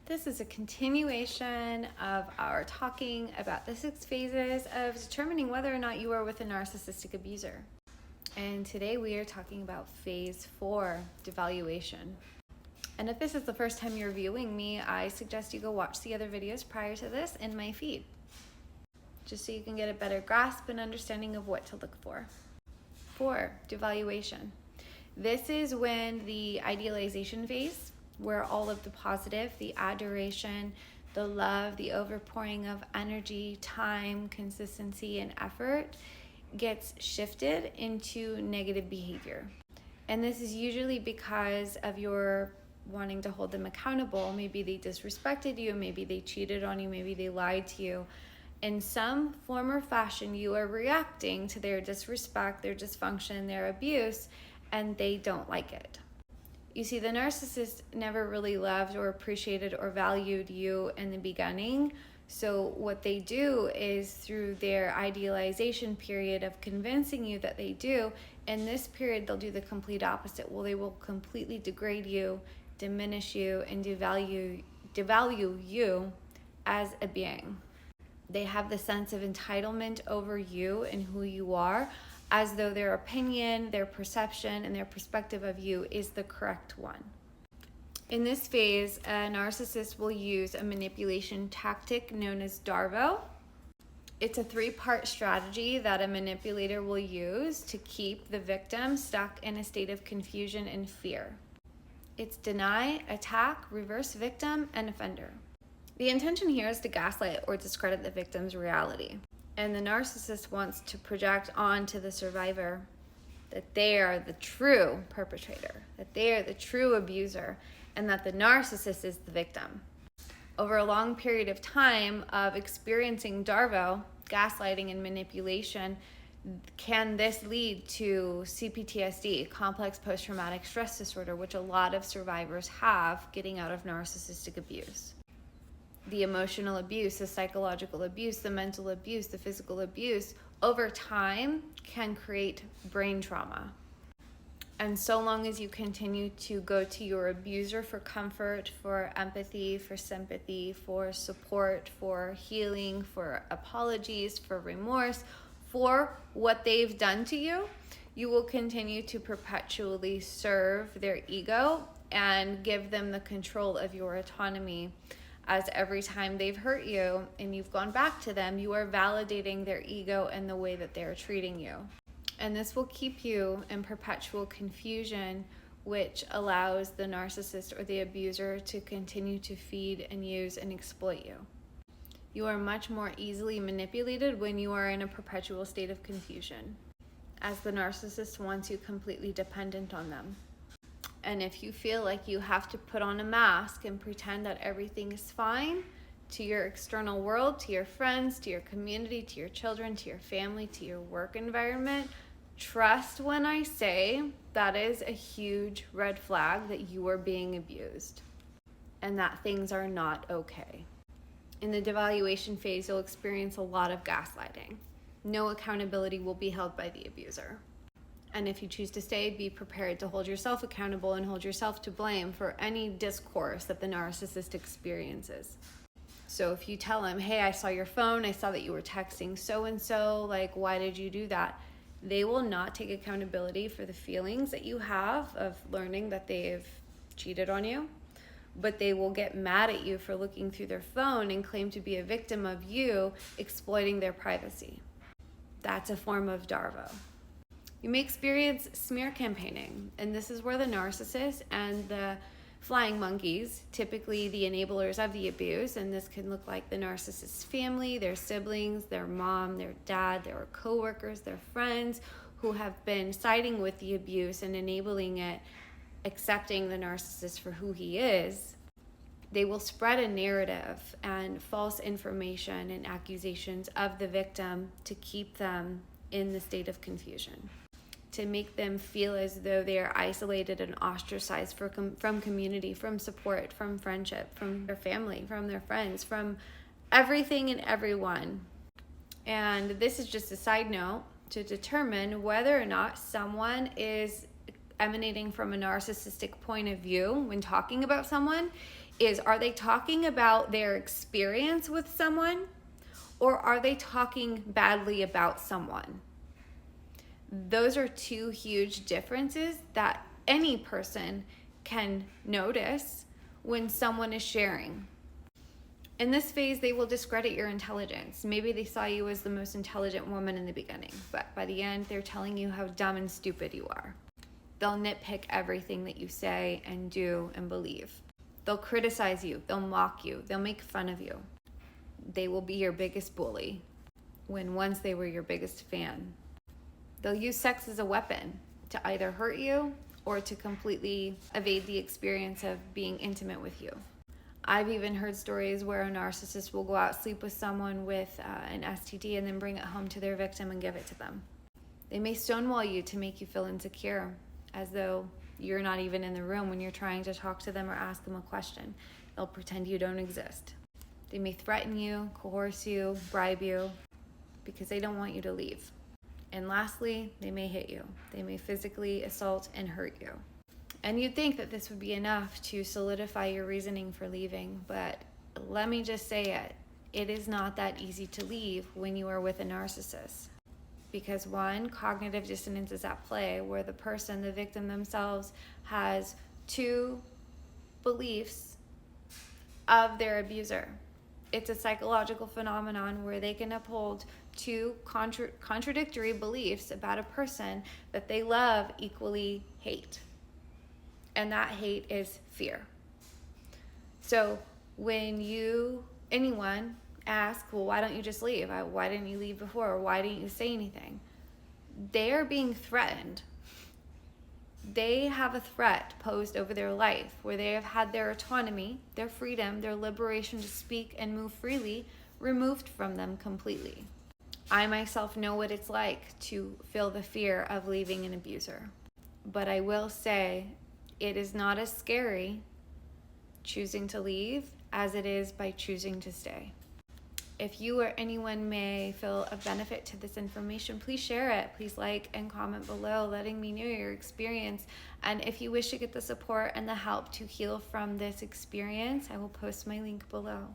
This is a continuation of our talking about the 6 phases of determining whether or not you are with a narcissistic abuser. And today we are talking about phase 4, devaluation. And if this is the first time you're viewing me, I suggest you go watch the other videos prior to this in my feed, just so you can get a better grasp and understanding of what to look for. 4, devaluation. This is when the idealization phase, where all of the positive, the adoration, the love, the overpouring of energy, time, consistency, and effort gets shifted into negative behavior. And this is usually because of your wanting to hold them accountable. Maybe they disrespected you, maybe they cheated on you, maybe they lied to you. In some form or fashion, you are reacting to their disrespect, their dysfunction, their abuse, and they don't like it. You see, the narcissist never really loved or appreciated or valued you in the beginning. So what they do is, through their idealization period of convincing you that they do, in this period they'll do the complete opposite. Well, they will completely degrade you, diminish you, and devalue you as a being. They have the sense of entitlement over you and who you are, as though their opinion, their perception, and their perspective of you is the correct one. In this phase, a narcissist will use a manipulation tactic known as dharma. It's a 3-part strategy that a manipulator will use to keep the victim stuck in a state of confusion and fear. It's deny, attack, reverse victim, and offender. The intention here is to gaslight or discredit the victim's reality. And the narcissist wants to project onto the survivor that they are the true perpetrator, that they are the true abuser, and that the narcissist is the victim. Over a long period of time of experiencing dharma, gaslighting, and manipulation, can this lead to CPTSD, complex post-traumatic stress disorder, which a lot of survivors have getting out of narcissistic abuse. The emotional abuse, the psychological abuse, the mental abuse, the physical abuse, over time can create brain trauma. And so long as you continue to go to your abuser for comfort, for empathy, for sympathy, for support, for healing, for apologies, for remorse, for what they've done to you, you will continue to perpetually serve their ego and give them the control of your autonomy. As every time they've hurt you and you've gone back to them, you are validating their ego and the way that they're treating you. And this will keep you in perpetual confusion, which allows the narcissist or the abuser to continue to feed and use and exploit you. You are much more easily manipulated when you are in a perpetual state of confusion, as the narcissist wants you completely dependent on them. And if you feel like you have to put on a mask and pretend that everything is fine to your external world, to your friends, to your community, to your children, to your family, to your work environment, trust when I say that is a huge red flag that you are being abused and that things are not okay. In the devaluation phase, you'll experience a lot of gaslighting. No accountability will be held by the abuser. And if you choose to stay, be prepared to hold yourself accountable and hold yourself to blame for any discourse that the narcissist experiences. So if you tell him, hey, I saw your phone, I saw that you were texting so-and-so, like, why did you do that? They will not take accountability for the feelings that you have of learning that they've cheated on you, but they will get mad at you for looking through their phone and claim to be a victim of you exploiting their privacy. That's a form of dharma. You may experience smear campaigning, and this is where the narcissist and the flying monkeys, typically the enablers of the abuse, and this can look like the narcissist's family, their siblings, their mom, their dad, their coworkers, their friends, who have been siding with the abuse and enabling it, accepting the narcissist for who he is. They will spread a narrative and false information and accusations of the victim to keep them in the state of confusion, to make them feel as though they are isolated and ostracized from community, from support, from friendship, from their family, from their friends, from everything and everyone. And this is just a side note to determine whether or not someone is emanating from a narcissistic point of view when talking about someone is, are they talking about their experience with someone, or are they talking badly about someone? Those are two huge differences that any person can notice when someone is sharing. In this phase, they will discredit your intelligence. Maybe they saw you as the most intelligent woman in the beginning, but by the end, they're telling you how dumb and stupid you are. They'll nitpick everything that you say and do and believe. They'll criticize you. They'll mock you. They'll make fun of you. They will be your biggest bully when once they were your biggest fan. They'll use sex as a weapon to either hurt you or to completely evade the experience of being intimate with you. I've even heard stories where a narcissist will go out, sleep with someone with an STD, and then bring it home to their victim and give it to them. They may stonewall you to make you feel insecure, as though you're not even in the room when you're trying to talk to them or ask them a question. They'll pretend you don't exist. They may threaten you, coerce you, bribe you, because they don't want you to leave. And lastly, they may hit you. They may physically assault and hurt you. And you'd think that this would be enough to solidify your reasoning for leaving, but let me just say it. It is not that easy to leave when you are with a narcissist. Because one, cognitive dissonance is at play, where the person, the victim themselves, has two beliefs of their abuser. It's a psychological phenomenon where they can uphold two contradictory beliefs about a person that they love equally hate. And that hate is fear. So when anyone asks, well, why don't you just leave? Why didn't you leave before? Or why didn't you say anything? They are being threatened. They have a threat posed over their life where they have had their autonomy, their freedom, their liberation to speak and move freely removed from them completely. I myself know what it's like to feel the fear of leaving an abuser. But I will say it is not as scary choosing to leave as it is by choosing to stay. If you or anyone may feel a benefit to this information, please share it. Please like and comment below, letting me know your experience. And if you wish to get the support and the help to heal from this experience, I will post my link below.